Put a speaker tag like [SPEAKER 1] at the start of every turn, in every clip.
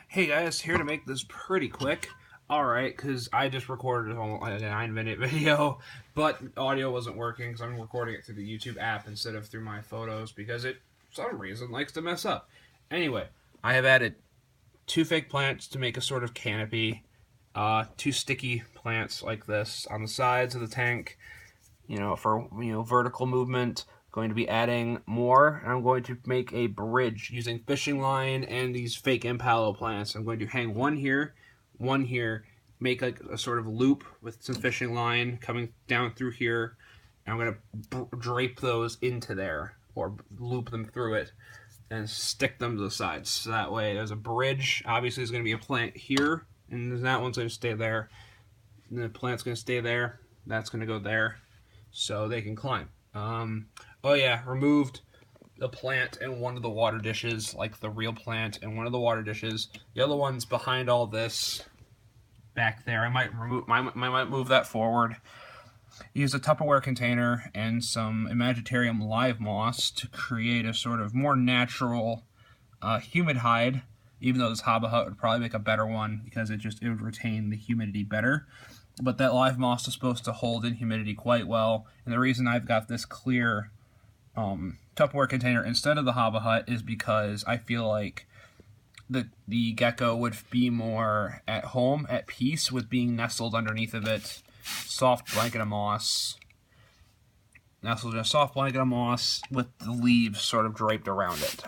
[SPEAKER 1] Hey guys, here to make this pretty quick. Alright, because I just recorded like a 9-minute video, but audio wasn't working because I'm recording it through the YouTube app instead of through my photos because it, for some reason, likes to mess up. Anyway, I have added 2 fake plants to make a sort of canopy, 2 sticky plants like this on the sides of the tank, for vertical movement. Going to be adding more, and I'm going to make a bridge using fishing line and these fake impalo plants. I'm going to hang one here, make like a sort of loop with some fishing line coming down through here, and I'm going to drape those into there, or loop them through it, and stick them to the sides. So that way there's a bridge. Obviously there's going to be a plant here, and that one's going to stay there. And the plant's going to stay there. That's going to go there, so they can climb. Oh yeah, removed the plant in one of the water dishes, like the real plant in one of the water dishes. The other one's behind all this back there. I might move that forward. Use a Tupperware container and some Imaginarium live moss to create a sort of more natural humid hide, even though this Haba Hut would probably make a better one because it would retain the humidity better. But that live moss is supposed to hold in humidity quite well, and the reason I've got this clear Tupperware container instead of the Haba Hut is because I feel like the gecko would be more at home, at peace with being nestled underneath of it. Soft blanket of moss. Nestled in a soft blanket of moss with the leaves sort of draped around it.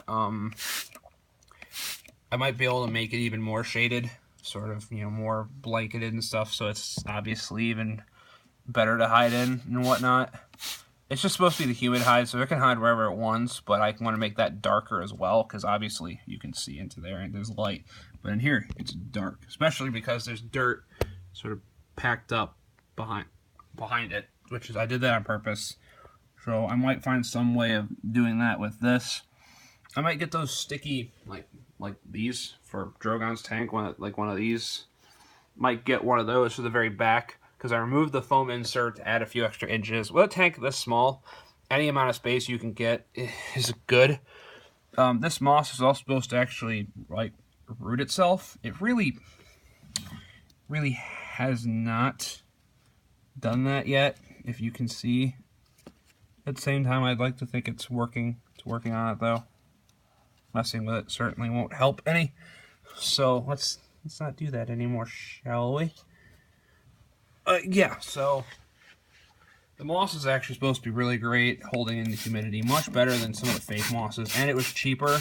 [SPEAKER 1] I might be able to make it even more shaded, sort of, more blanketed and stuff, so it's obviously even better to hide in and whatnot. It's just supposed to be the humid hide, so it can hide wherever it wants, but I want to make that darker as well, because obviously you can see into there and there's light. But in here, it's dark, especially because there's dirt sort of packed up behind it, which is, I did that on purpose. So I might find some way of doing that with this. I might get those sticky, like these for Drogon's tank, one of these. Might get one of those for the very back, because I removed the foam insert to add a few extra inches. With a tank this small, any amount of space you can get is good. This moss is also supposed to actually root itself. It really has not done that yet, if you can see. At the same time, I'd like to think it's working. It's working on it though. Messing with it certainly won't help any. So let's not do that anymore, shall we? Yeah, so the moss is actually supposed to be really great, holding in the humidity, much better than some of the fake mosses, and it was cheaper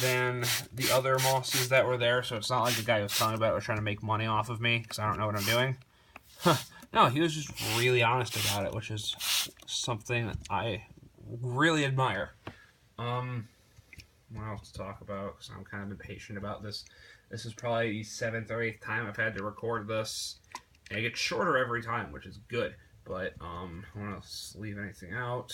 [SPEAKER 1] than the other mosses that were there, so it's not like the guy who was telling me about it was trying to make money off of me, because I don't know what I'm doing. No, he was just really honest about it, which is something that I really admire. What else to talk about, because I'm kind of impatient about this. This is probably the 7th or 8th time I've had to record this. And it gets shorter every time, which is good. But, I want to leave anything out.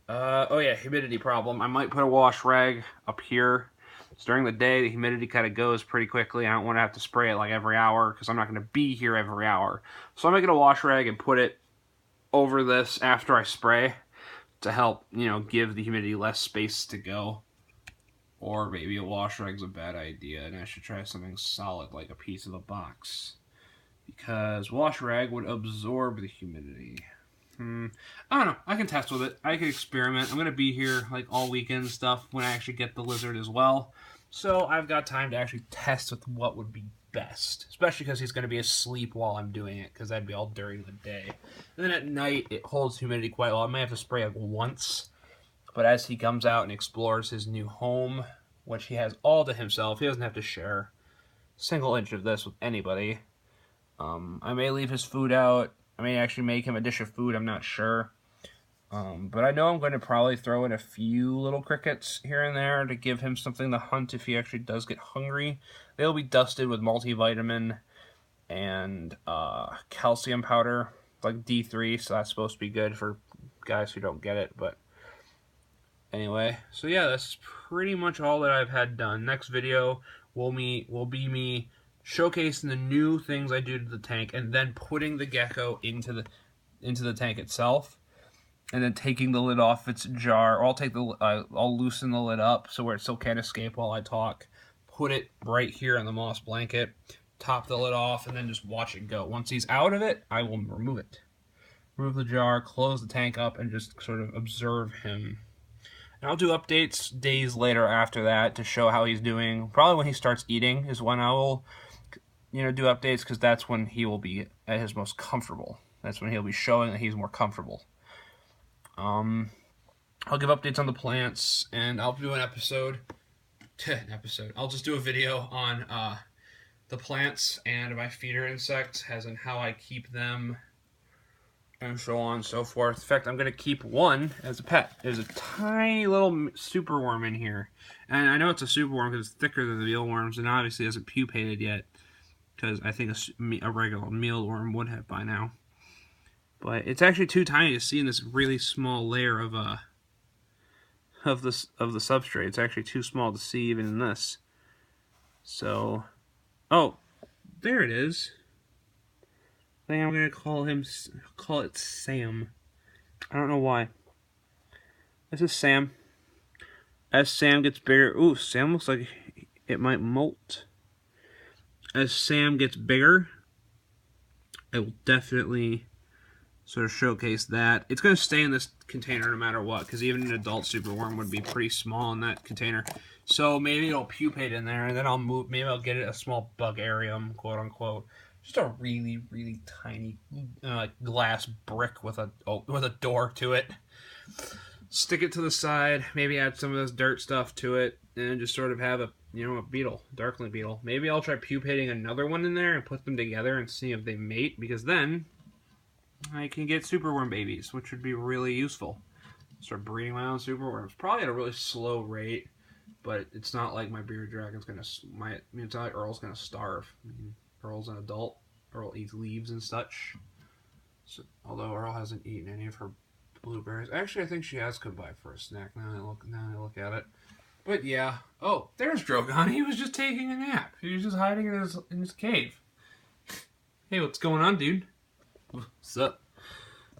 [SPEAKER 1] Oh yeah, humidity problem. I might put a wash rag up here. So during the day, the humidity kind of goes pretty quickly. I don't want to have to spray it like every hour, because I'm not going to be here every hour. So I'm making a wash rag and put it over this after I spray to help, give the humidity less space to go. Or maybe a wash rag's a bad idea, and I should try something solid like a piece of a box. Because wash rag would absorb the humidity. I don't know. I can test with it. I can experiment. I'm going to be here like all weekend stuff when I actually get the lizard as well. So I've got time to actually test with what would be best. Especially because he's going to be asleep while I'm doing it, because that'd be all during the day. And then at night, it holds humidity quite well. I may have to spray like once. But as he comes out and explores his new home, which he has all to himself, he doesn't have to share a single inch of this with anybody. I may leave his food out. I may actually make him a dish of food, I'm not sure. But I know I'm going to probably throw in a few little crickets here and there to give him something to hunt if he actually does get hungry. They'll be dusted with multivitamin and calcium powder, like D3, so that's supposed to be good for guys who don't get it, but anyway, so yeah, that's pretty much all that I've had done. Next video will be me showcasing the new things I do to the tank, and then putting the gecko into the tank itself, and then taking the lid off its jar. Or I'll loosen the lid up so where it still can't escape while I talk. put it right here on the moss blanket, top the lid off, and then just watch it go. Once he's out of it, I will remove it. Remove the jar, close the tank up, and just sort of observe him. And I'll do updates days later after that to show how he's doing. Probably when he starts eating is when I will, do updates, because that's when he will be at his most comfortable. That's when he'll be showing that he's more comfortable. I'll give updates on the plants, and I'll do an episode. I'll just do a video on the plants and my feeder insects, as in how I keep them, and so on and so forth. In fact, I'm going to keep one as a pet. There's a tiny little superworm in here. And I know it's a superworm because it's thicker than the mealworms, and obviously hasn't pupated yet, because I think a regular mealworm would have by now. But it's actually too tiny to see in this really small layer of the substrate. It's actually too small to see even in this. So, oh, there it is. I think I'm gonna call it Sam. I don't know why. This is Sam. As Sam gets bigger, ooh, Sam looks like it might molt. As Sam gets bigger, I will definitely sort of showcase that. It's going to stay in this container no matter what, because even an adult superworm would be pretty small in that container. So maybe it'll pupate in there, and then I'll move. Maybe I'll get it a small bugarium, quote unquote, just a really, really tiny glass brick with a door to it. Stick it to the side. Maybe add some of this dirt stuff to it, and just sort of have a beetle, darkling beetle. Maybe I'll try pupating another one in there and put them together and see if they mate, because then I can get superworm babies, which would be really useful. Start breeding my own superworms, probably at a really slow rate, but it's not like my bearded dragon's gonna. It's not like Earl's gonna starve. Earl's an adult. Earl eats leaves and such. So, although Earl hasn't eaten any of her blueberries, actually, I think she has come by for a snack. Now I look at it. But yeah. Oh, there's Drogon. He was just taking a nap. He was just hiding in his cave. Hey, what's going on, dude? What's up?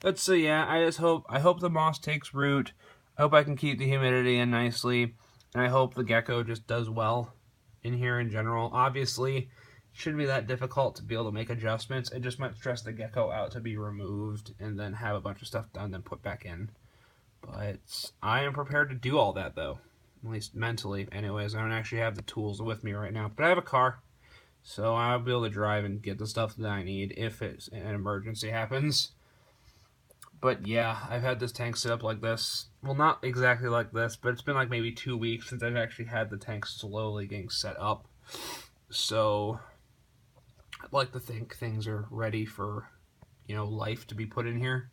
[SPEAKER 1] But so yeah, I hope the moss takes root. I hope I can keep the humidity in nicely, and I hope the gecko just does well in here in general. Obviously, it shouldn't be that difficult to be able to make adjustments. It just might stress the gecko out to be removed and then have a bunch of stuff done, then put back in. But I am prepared to do all that, though, at least mentally. Anyways, I don't actually have the tools with me right now, but I have a car. So I'll be able to drive and get the stuff that I need if an emergency happens. But yeah, I've had this tank set up like this. Well, not exactly like this, but it's been like maybe 2 weeks since I've actually had the tank slowly getting set up. So I'd like to think things are ready for, life to be put in here.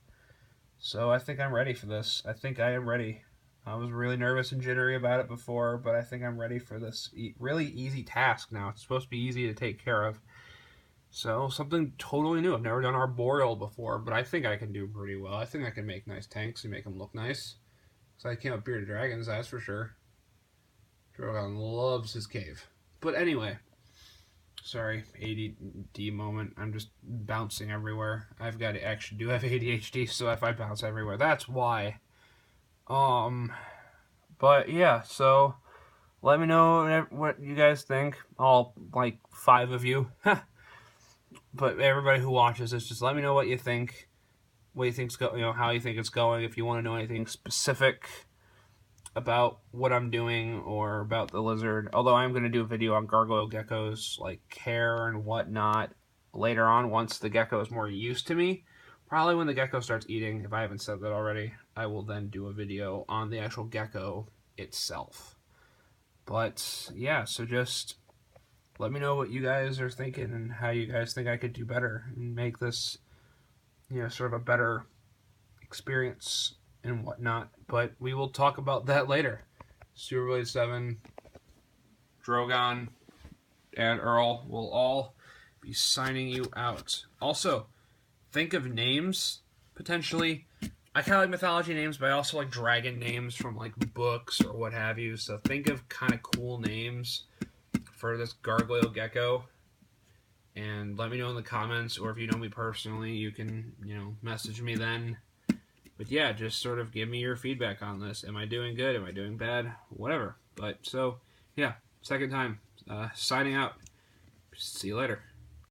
[SPEAKER 1] So I think I'm ready for this. I think I am ready. I was really nervous and jittery about it before, but I think I'm ready for this really easy task now. It's supposed to be easy to take care of. So, something totally new. I've never done arboreal before, but I think I can do pretty well. I think I can make nice tanks and make them look nice. So I came up bearded dragons, that's for sure. Drogon loves his cave. But anyway, sorry, ADD moment. I'm just bouncing everywhere. I have ADHD, so if I bounce everywhere, that's why. But yeah, so let me know what you guys think. All, 5 of you. But everybody who watches this, just let me know what you think. What you think's how you think it's going. If you want to know anything specific about what I'm doing or about the lizard. Although I'm going to do a video on gargoyle geckos, like care and whatnot, later on once the gecko is more used to me. Probably when the gecko starts eating, if I haven't said that already, I will then do a video on the actual gecko itself. But yeah, so just let me know what you guys are thinking and how you guys think I could do better and make this, sort of a better experience and whatnot. But we will talk about that later. Superblade 7, Drogon, and Earl will all be signing you out. Also, think of names, potentially. I kind of like mythology names, but I also like dragon names from, books or what have you. So think of kind of cool names for this gargoyle gecko. And let me know in the comments, or if you know me personally, you can, message me then. But yeah, just sort of give me your feedback on this. Am I doing good? Am I doing bad? Whatever. But, so, yeah, second time. Signing out. See you later.